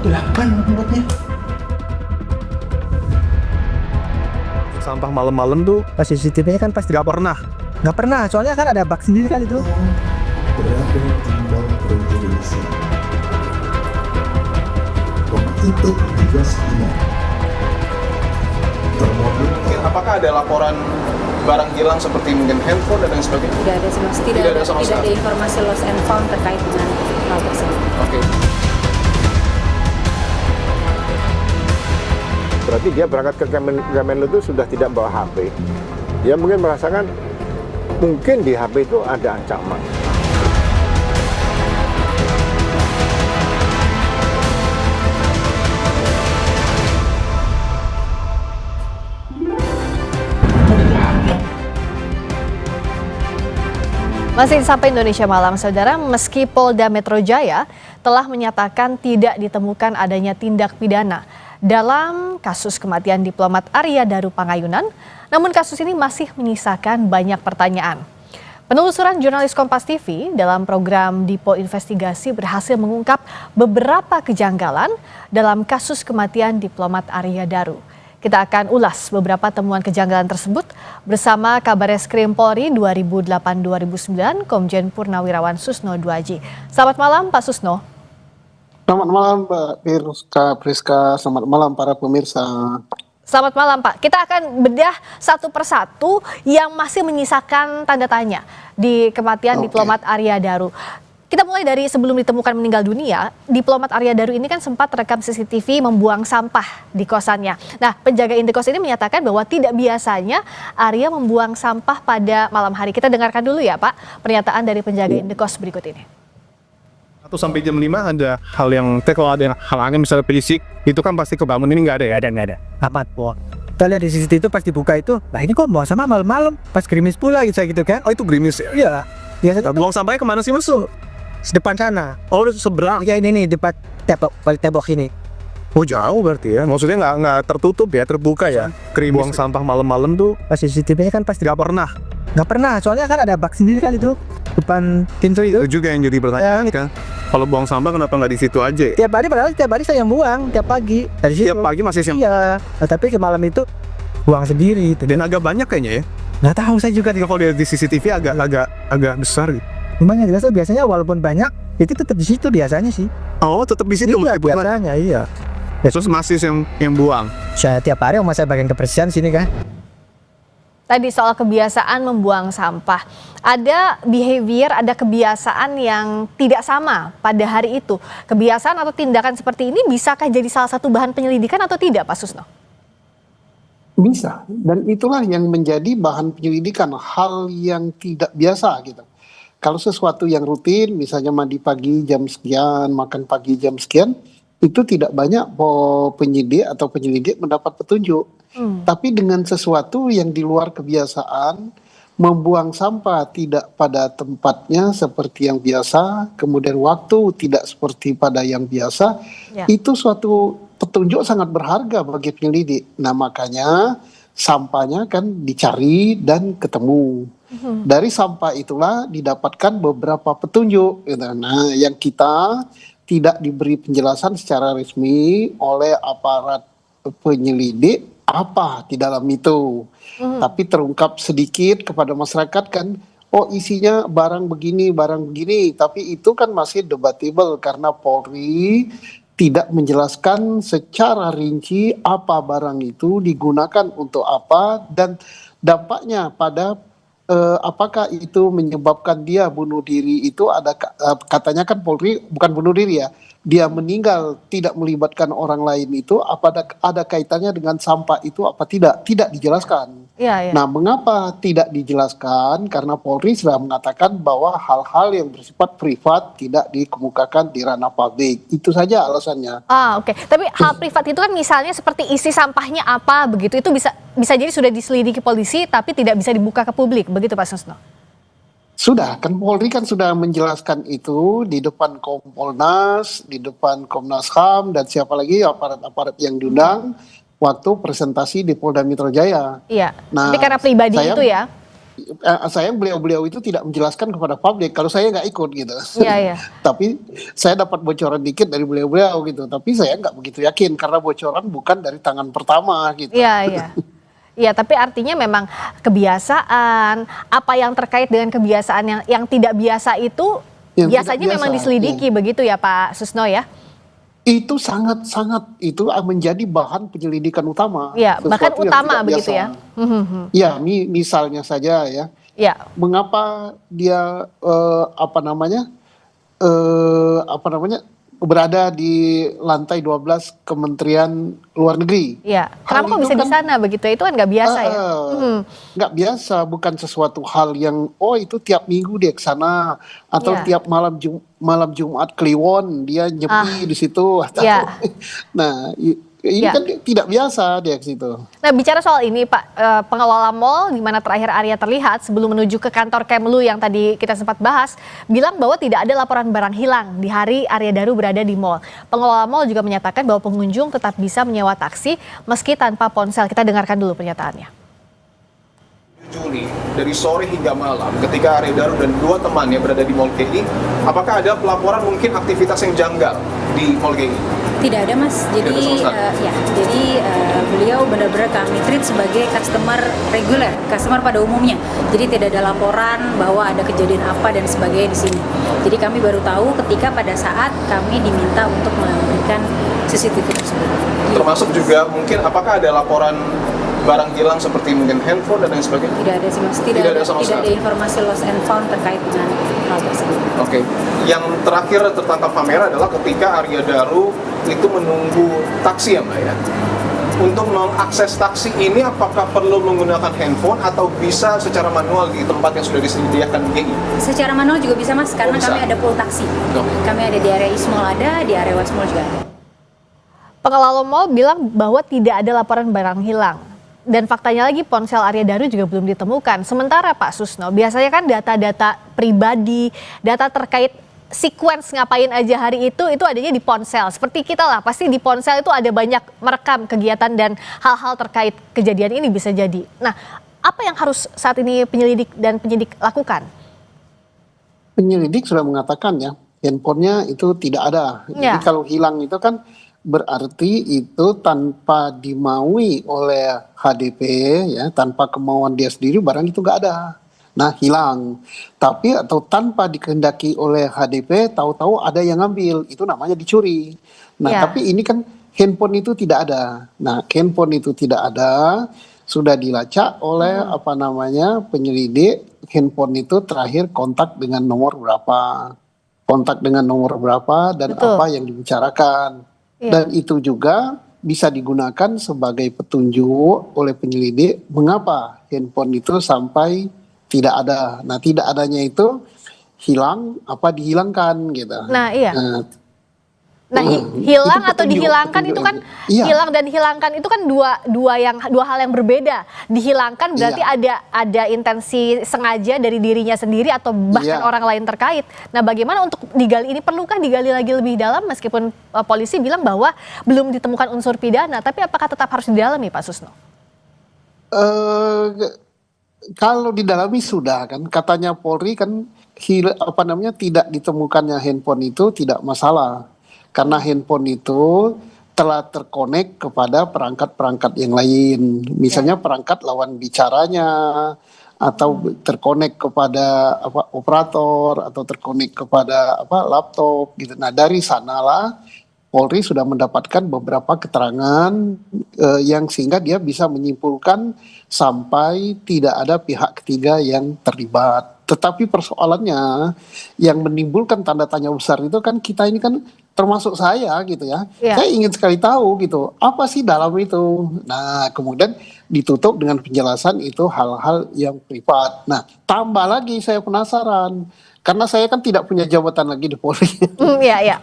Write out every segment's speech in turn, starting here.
8 tempatnya. Sampah malam-malam tuh Pas CCTV-nya kan pasti nggak pernah. nggak pernah, soalnya kan ada bak sendiri kan itu. Berada timbal produksi. Untuk tugas ini. Termobil. Apakah ada laporan barang hilang seperti mungkin handphone dan lain sebagainya? Tidak ada sama sekali. Tidak ada sama Tidak ada sekali. informasi lost and found terkait dengan hal tersebut. Oke. Berarti dia berangkat ke Kemenlu itu sudah tidak bawa HP. Dia mungkin merasakan mungkin di HP itu ada ancaman. Masih sampai Indonesia Malam, saudara, meski Polda Metro Jaya telah menyatakan tidak ditemukan adanya tindak pidana dalam kasus kematian diplomat Arya Daru Pangayunan, namun kasus ini masih menyisakan banyak pertanyaan. Penelusuran jurnalis Kompas TV dalam program Dipo Investigasi berhasil mengungkap beberapa kejanggalan dalam kasus kematian diplomat Arya Daru. Kita akan ulas beberapa temuan kejanggalan tersebut bersama Kabareskrim Polri 2008-2009 Komjen Purnawirawan Susno Duaji. Selamat malam Pak Susno. Selamat malam Mbak Priska, selamat malam para pemirsa. Selamat malam Pak. Kita akan bedah satu persatu yang masih menyisakan tanda tanya di kematian diplomat Arya Daru. Kita mulai dari sebelum ditemukan meninggal dunia, diplomat Arya Daru ini kan sempat terekam CCTV membuang sampah di kosannya. Nah, penjaga indekos ini menyatakan bahwa tidak biasanya Arya membuang sampah pada malam hari. Kita dengarkan dulu ya Pak, pernyataan dari penjaga indekos berikut ini. 1 sampai jam 5 ada hal yang kalau ada yang halangan misalnya fisik, itu kan pasti kebangun. Ini nggak ada ya? Nggak ada. Amat, Bo. Kita lihat di CCTV itu pas dibuka itu, nah ini kok buang sama malam-malam, pas gerimis pula gitu kan. Oh itu gerimis ya? Iya. Biasanya Buang sampahnya kemana sih Mas? depan sana. Oh udah seberang. Ya ini nih depan tembok ini. Oh jauh berarti ya? Maksudnya nggak tertutup ya, terbuka ya? Buang sampah malam-malam tuh Pas CCTV-nya kan pasti nggak pernah. nggak pernah, soalnya kan ada bak sendiri kan itu depan pintu itu. Itu juga yang jadi pertanyaan kan. Kalau buang sampah kenapa nggak di situ aja? Tiap hari, padahal tiap hari saya yang buang tiap pagi dari situ. Tiap pagi masih siang. Iya, nah, tapi ke malam itu buang sendiri. Dan agak banyak kayaknya ya. Nggak tahu saya juga. Kalau lihat di CCTV agak besar gitu. Cuman yang jelas tuh biasanya walaupun banyak itu tetap di situ biasanya sih. Oh tetap di situ. Iya, biasanya iya. Terus masih yang buang. Saya tiap hari sama saya bagian kebersihan sini kan. Tadi soal kebiasaan membuang sampah. Ada behavior, ada kebiasaan yang tidak sama pada hari itu. Kebiasaan atau tindakan seperti ini bisakah jadi salah satu bahan penyelidikan atau tidak Pak Susno? Bisa, dan itulah yang menjadi bahan penyelidikan, hal yang tidak biasa gitu. Kalau sesuatu yang rutin, misalnya mandi pagi jam sekian, makan pagi jam sekian, itu tidak banyak penyidik atau penyelidik mendapat petunjuk. Tapi dengan sesuatu yang di luar kebiasaan, membuang sampah tidak pada tempatnya seperti yang biasa, kemudian waktu tidak seperti pada yang biasa, itu suatu petunjuk sangat berharga bagi penyelidik. Nah makanya sampahnya kan dicari dan ketemu. Dari sampah itulah didapatkan beberapa petunjuk. Nah yang kita tidak diberi penjelasan secara resmi oleh aparat penyelidik apa di dalam itu, tapi terungkap sedikit kepada masyarakat kan, oh isinya barang begini, tapi itu kan masih debatable karena Polri tidak menjelaskan secara rinci apa barang itu digunakan untuk apa dan dampaknya pada apakah itu menyebabkan dia bunuh diri. Itu ada katanya kan Polri bukan bunuh diri ya, dia meninggal tidak melibatkan orang lain, itu apa ada kaitannya dengan sampah itu apa tidak dijelaskan. Nah mengapa tidak dijelaskan, karena Polri sudah mengatakan bahwa hal-hal yang bersifat privat tidak dikemukakan di ranah publik, itu saja alasannya. Oke. Tapi hal privat itu kan misalnya seperti isi sampahnya apa begitu, itu bisa jadi sudah diselidiki polisi tapi tidak bisa dibuka ke publik, begitu Pak Susno? Sudah, kan Polri kan sudah menjelaskan itu di depan Kompolnas, di depan Komnas HAM, dan siapa lagi aparat-aparat yang diundang waktu presentasi di Polda Metro Jaya. Iya, nah, tapi karena pribadi itu ya? Sayang beliau-beliau itu tidak menjelaskan kepada publik kalau saya nggak ikut gitu. Iya, iya. Tapi saya dapat bocoran dikit dari beliau-beliau gitu. Tapi saya nggak begitu yakin karena bocoran bukan dari tangan pertama gitu. Iya, iya. Iya, tapi artinya memang kebiasaan, apa yang terkait dengan kebiasaan yang tidak biasa itu Yang biasanya tidak memang biasa, diselidiki begitu ya Pak Susno ya? Itu sangat-sangat itu menjadi bahan penyelidikan utama. Iya, bahkan Sesuatu yang utama tidak begitu biasa. ya? Mhm. Ya, misalnya saja ya, Ya, mengapa dia berada di lantai 12 Kementerian Luar Negeri. ya. Hal Kenapa kok itu bisa di kan, sana begitu? Itu kan nggak biasa ya? Mhm. nggak biasa, bukan sesuatu hal yang itu tiap minggu dia ke sana atau Iya. tiap malam Jumat Kliwon dia nyepi di situ atau Iya. nah ini Iya. kan tidak biasa dia ke situ. Nah, bicara soal ini Pak, pengelola mal di mana terakhir Arya terlihat sebelum menuju ke kantor Kemlu yang tadi kita sempat bahas, bilang bahwa tidak ada laporan barang hilang di hari Arya Daru berada di mal. Pengelola mal juga menyatakan bahwa pengunjung tetap bisa menyewa taksi meski tanpa ponsel. Kita dengarkan dulu pernyataannya. Juli dari sore hingga malam ketika Arya Daru dan dua temannya berada di Mall GI, apakah ada pelaporan mungkin aktivitas yang janggal di Mall GI? Tidak ada Mas, jadi Tidak ada sama sekali. jadi beliau benar-benar kami treat sebagai customer reguler, customer pada umumnya. Jadi tidak ada laporan bahwa ada kejadian apa dan sebagainya di sini. Jadi kami baru tahu ketika pada saat kami diminta untuk memberikan CCTV tersebut. Termasuk juga mungkin apakah ada laporan barang hilang seperti mungkin handphone dan lain sebagainya? Tidak ada sih Mas, Tidak ada sama tidak ada sekali. informasi lost and found terkait dengan hal tersebut. Oke, yang terakhir tertangkap kamera adalah ketika Arya Daru itu menunggu taksi ya Mbak ya. Untuk mengakses taksi ini apakah perlu menggunakan handphone atau bisa secara manual di tempat yang sudah disediakan GI? Secara manual juga bisa Mas, karena bisa. kami ada pool taksi. Oke. Kami ada di area East Mall ada, di area West Mall juga ada. Pengelola mal bilang bahwa tidak ada laporan barang hilang. Dan faktanya lagi ponsel Arya Daru juga belum ditemukan. Sementara Pak Susno, biasanya kan data-data pribadi, data terkait sequence ngapain aja hari itu adanya di ponsel. Seperti kita lah, pasti di ponsel itu ada banyak merekam kegiatan dan hal-hal terkait kejadian ini bisa jadi. Nah, apa yang harus saat ini penyelidik dan penyidik lakukan? Penyelidik sudah mengatakan ya, handphonenya itu tidak ada. Ya. Jadi kalau hilang itu kan berarti itu tanpa dimaui oleh HDP ya, tanpa kemauan dia sendiri barang itu nggak ada. Nah, hilang. Tapi atau tanpa dikehendaki oleh HDP, tahu-tahu ada yang ngambil, itu namanya dicuri. Nah, Ya. tapi ini kan handphone itu tidak ada. Nah, handphone itu tidak ada, sudah dilacak oleh penyelidik. Handphone itu terakhir kontak dengan nomor berapa, dan Betul. apa yang dibicarakan. Iya. Dan itu juga bisa digunakan sebagai petunjuk oleh penyelidik mengapa handphone itu sampai tidak ada. Nah, tidak adanya itu hilang apa dihilangkan gitu. Nah, iya. Nah, Hmm. hilang Itu atau petunjuk, dihilangkan itu kan Iya. hilang dan hilangkan itu kan dua hal yang berbeda. Dihilangkan berarti Iya. ada intensi sengaja dari dirinya sendiri atau bahkan Iya. orang lain terkait. Nah, bagaimana untuk digali ini, perlukah digali lagi lebih dalam meskipun polisi bilang bahwa belum ditemukan unsur pidana, tapi apakah tetap harus didalami Pak Susno? Kalau didalami sudah kan, katanya Polri kan tidak ditemukannya handphone itu tidak masalah, karena handphone itu telah terkonek kepada perangkat-perangkat yang lain, misalnya perangkat lawan bicaranya, atau terkonek kepada operator, atau terkonek kepada laptop gitu. Nah, dari sanalah Polri sudah mendapatkan beberapa keterangan yang sehingga dia bisa menyimpulkan sampai tidak ada pihak ketiga yang terlibat. Tetapi persoalannya yang menimbulkan tanda tanya besar itu kan kita ini kan termasuk saya gitu ya. Iya. Saya ingin sekali tahu gitu, apa sih dalam itu. Nah, kemudian ditutup dengan penjelasan itu hal-hal yang privat. Nah, tambah lagi saya penasaran. Karena saya kan tidak punya jabatan lagi di Polri. Iya, iya.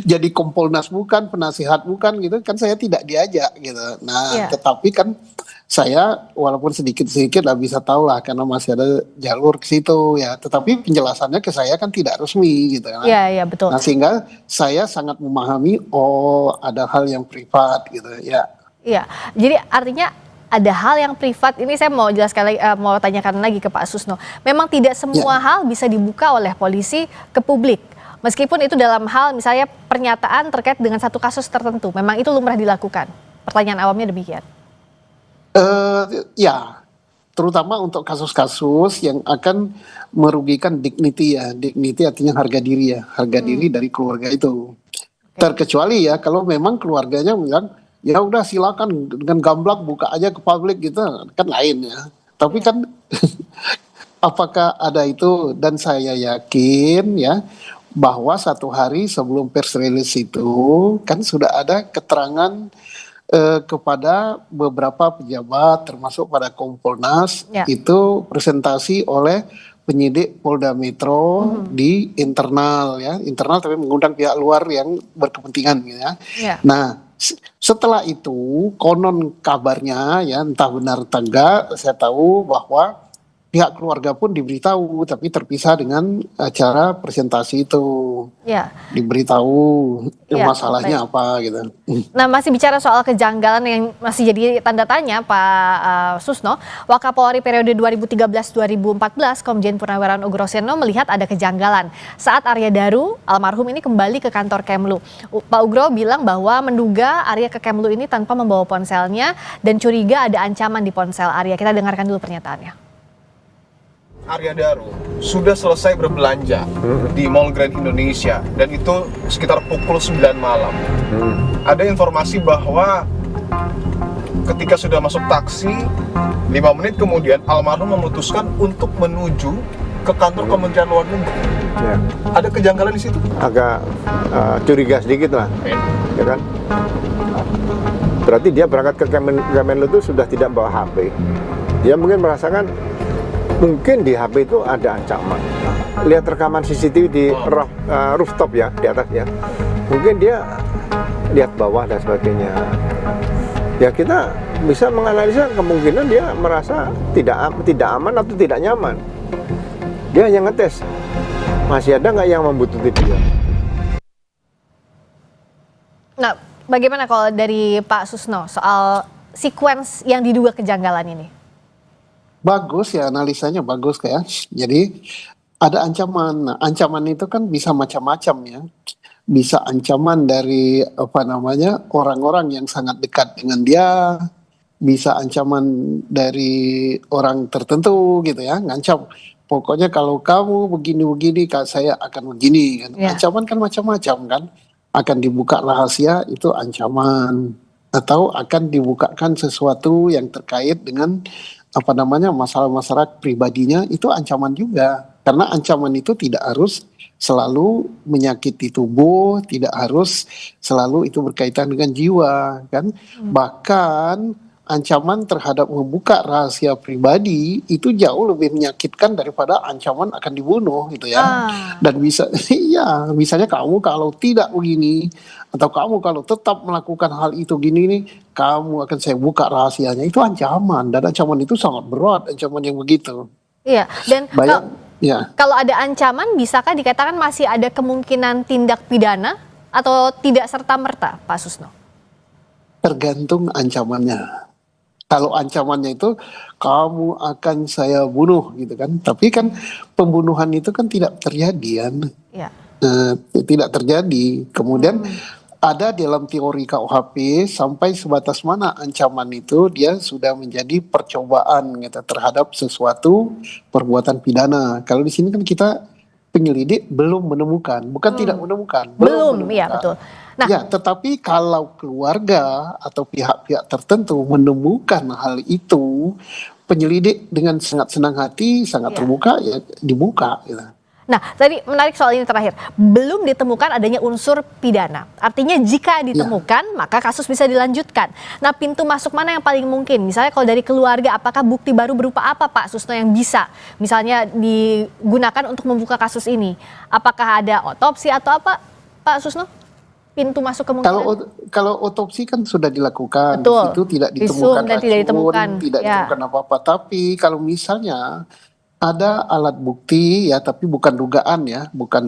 Jadi Kompolnas bukan, penasihat bukan gitu, kan saya tidak diajak gitu. Nah, Iya. tetapi kan saya walaupun sedikit-sedikit lah bisa tahu lah karena masih ada jalur ke situ ya. Tetapi penjelasannya ke saya kan tidak resmi gitu. Nah, Iya, iya, betul. nah, sehingga saya sangat memahami ada hal yang privat gitu ya. Iya. Jadi artinya ada hal yang privat. Ini saya mau jelaskan lagi, mau tanyakan lagi ke Pak Susno. Memang tidak semua hal bisa dibuka oleh polisi ke publik. Meskipun itu dalam hal misalnya pernyataan terkait dengan satu kasus tertentu. Memang itu lumrah dilakukan. Pertanyaan awamnya demikian. Ya, terutama untuk kasus-kasus yang akan merugikan dignity ya. Dignity artinya harga diri ya. Harga diri dari keluarga itu. Terkecuali ya kalau memang keluarganya bilang, ya udah silakan dengan gamblang buka aja ke publik gitu, kan lain ya. Tapi kan apakah ada itu, dan saya yakin ya bahwa satu hari sebelum press release itu kan sudah ada keterangan kepada beberapa pejabat termasuk pada Kompolnas itu presentasi oleh penyidik Polda Metro di internal ya, internal tapi mengundang pihak luar yang berkepentingan gitu ya. Nah, setelah itu konon kabarnya ya entah benar atau enggak, saya tahu bahwa pihak keluarga pun diberitahu tapi terpisah dengan acara presentasi itu. Diberitahu masalahnya apa gitu. Nah, masih bicara soal kejanggalan yang masih jadi tanda tanya Pak Susno, Wakapolri periode 2013-2014 Komjen Purnawirawan Ugroseno melihat ada kejanggalan saat Arya Daru almarhum ini kembali ke kantor Kemlu. Pak Ugro bilang bahwa menduga Arya ke Kemlu ini tanpa membawa ponselnya dan curiga ada ancaman di ponsel Arya. Kita dengarkan dulu pernyataannya. Arya Daru sudah selesai berbelanja di Mall Grand Indonesia dan itu sekitar pukul 9 malam. Ada informasi bahwa ketika sudah masuk taksi 5 menit kemudian almarhum memutuskan untuk menuju ke kantor Kementerian Luar Negeri. Ada kejanggalan di situ? Agak curiga sedikit lah, ya kan? Berarti dia berangkat ke Kemenlu itu sudah tidak bawa HP. Dia mungkin merasakan mungkin di HP itu ada ancaman. Lihat rekaman CCTV di rooftop ya, di atas ya. Mungkin dia lihat bawah dan sebagainya. Ya kita bisa menganalisa kemungkinan dia merasa tidak aman atau tidak nyaman. Dia hanya ngetes, masih ada nggak yang membutuhkan dia. Nah, bagaimana kalau dari Pak Susno soal sequence yang diduga kejanggalan ini? Bagus ya, analisanya bagus kayak. Jadi ada ancaman. Nah, ancaman itu kan bisa macam-macam ya. Bisa ancaman dari orang-orang yang sangat dekat dengan dia, bisa ancaman dari orang tertentu gitu ya, ngancam. Pokoknya kalau kamu begini-begini, saya akan begini kan. Ancaman kan macam-macam kan. Akan dibuka rahasia itu ancaman, atau akan dibukakan sesuatu yang terkait dengan masalah-masalah pribadinya, itu ancaman juga. Karena ancaman itu tidak harus selalu menyakiti tubuh, tidak harus selalu itu berkaitan dengan jiwa kan. Bahkan ancaman terhadap membuka rahasia pribadi itu jauh lebih menyakitkan daripada ancaman akan dibunuh gitu ya. Dan bisa iya, misalnya kamu kalau tidak begini atau kamu kalau tetap melakukan hal itu gini nih, kamu akan saya buka rahasianya. Itu ancaman, dan ancaman itu sangat berat, ancaman yang begitu. Iya, dan kalau ada ancaman bisakah dikatakan masih ada kemungkinan tindak pidana atau tidak serta-merta, Pak Susno? Tergantung ancamannya. Kalau ancamannya itu kamu akan saya bunuh gitu kan, tapi kan pembunuhan itu kan tidak terjadi kan, tidak terjadi. Kemudian ada dalam teori KUHP sampai sebatas mana ancaman itu dia sudah menjadi percobaan gitu, terhadap sesuatu perbuatan pidana. Kalau di sini kan kita penyelidik belum menemukan, bukan tidak menemukan, belum menemukan. Ya betul. Nah, ya, tetapi kalau keluarga atau pihak-pihak tertentu menemukan hal itu, penyelidik dengan sangat senang hati, sangat terbuka, ya dibuka. Gitu. Nah, tadi menarik soal ini terakhir, belum ditemukan adanya unsur pidana. Artinya jika ditemukan, maka kasus bisa dilanjutkan. Nah, pintu masuk mana yang paling mungkin? Misalnya kalau dari keluarga, apakah bukti baru berupa apa Pak Susno yang bisa misalnya digunakan untuk membuka kasus ini? Apakah ada otopsi atau apa Pak Susno? Pintu masuk kemungkinan. Kalau otopsi kan sudah dilakukan, betul. Itu tidak ditemukan dan tidak ditemukan, ditemukan apa-apa. Tapi kalau misalnya ada alat bukti ya, tapi bukan dugaan ya, bukan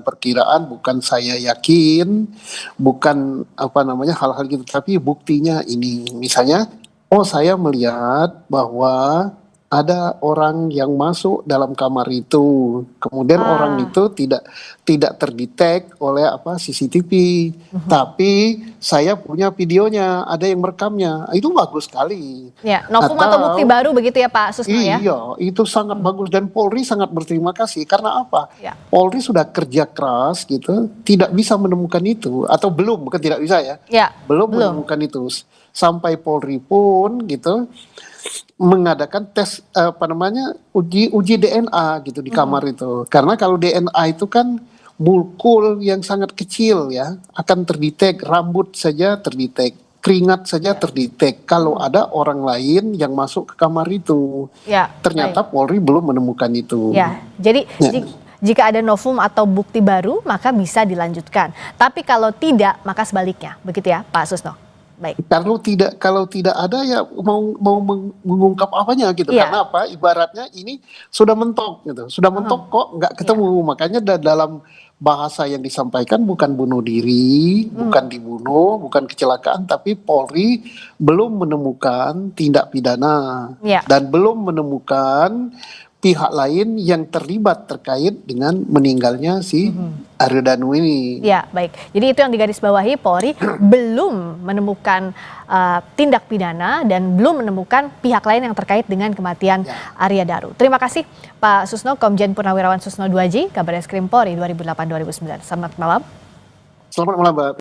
perkiraan, bukan saya yakin, bukan hal-hal gitu, tapi buktinya ini, misalnya, Oh, saya melihat bahwa ada orang yang masuk dalam kamar itu, kemudian orang itu tidak terdetek oleh CCTV, tapi saya punya videonya, ada yang merekamnya, itu bagus sekali. Ya, novum atau bukti baru begitu ya Pak Susno ya? Iya, itu sangat bagus dan Polri sangat berterima kasih karena apa? Ya. Polri sudah kerja keras gitu, tidak bisa menemukan itu atau belum, bukan tidak bisa ya? Ya, belum menemukan itu. Sampai Polri pun gitu mengadakan tes uji DNA gitu di kamar itu. Karena kalau DNA itu kan molekul yang sangat kecil ya, akan terdetek, rambut saja terdetek, keringat saja terdetek kalau ada orang lain yang masuk ke kamar itu. Ya, ternyata Polri belum menemukan itu. Ya, jadi jika ada novum atau bukti baru maka bisa dilanjutkan. Tapi kalau tidak maka sebaliknya, begitu ya Pak Susno? Baik. Kalau tidak ada ya mau mengungkap apanya gitu. Karena apa? Ibaratnya ini sudah mentok gitu. Sudah mentok kok nggak ketemu. Makanya dalam bahasa yang disampaikan bukan bunuh diri, bukan dibunuh, bukan kecelakaan, tapi Polri belum menemukan tindak pidana dan belum menemukan pihak lain yang terlibat terkait dengan meninggalnya si Aryo Danu ini. Ya, baik. Jadi itu yang digarisbawahi, Polri belum menemukan tindak pidana dan belum menemukan pihak lain yang terkait dengan kematian Arya Daru. Terima kasih Pak Susno, Komjen Purnawirawan Susno 2J, Kabareskrim Polri 2008-2009. Selamat malam. Selamat malam, Mbak.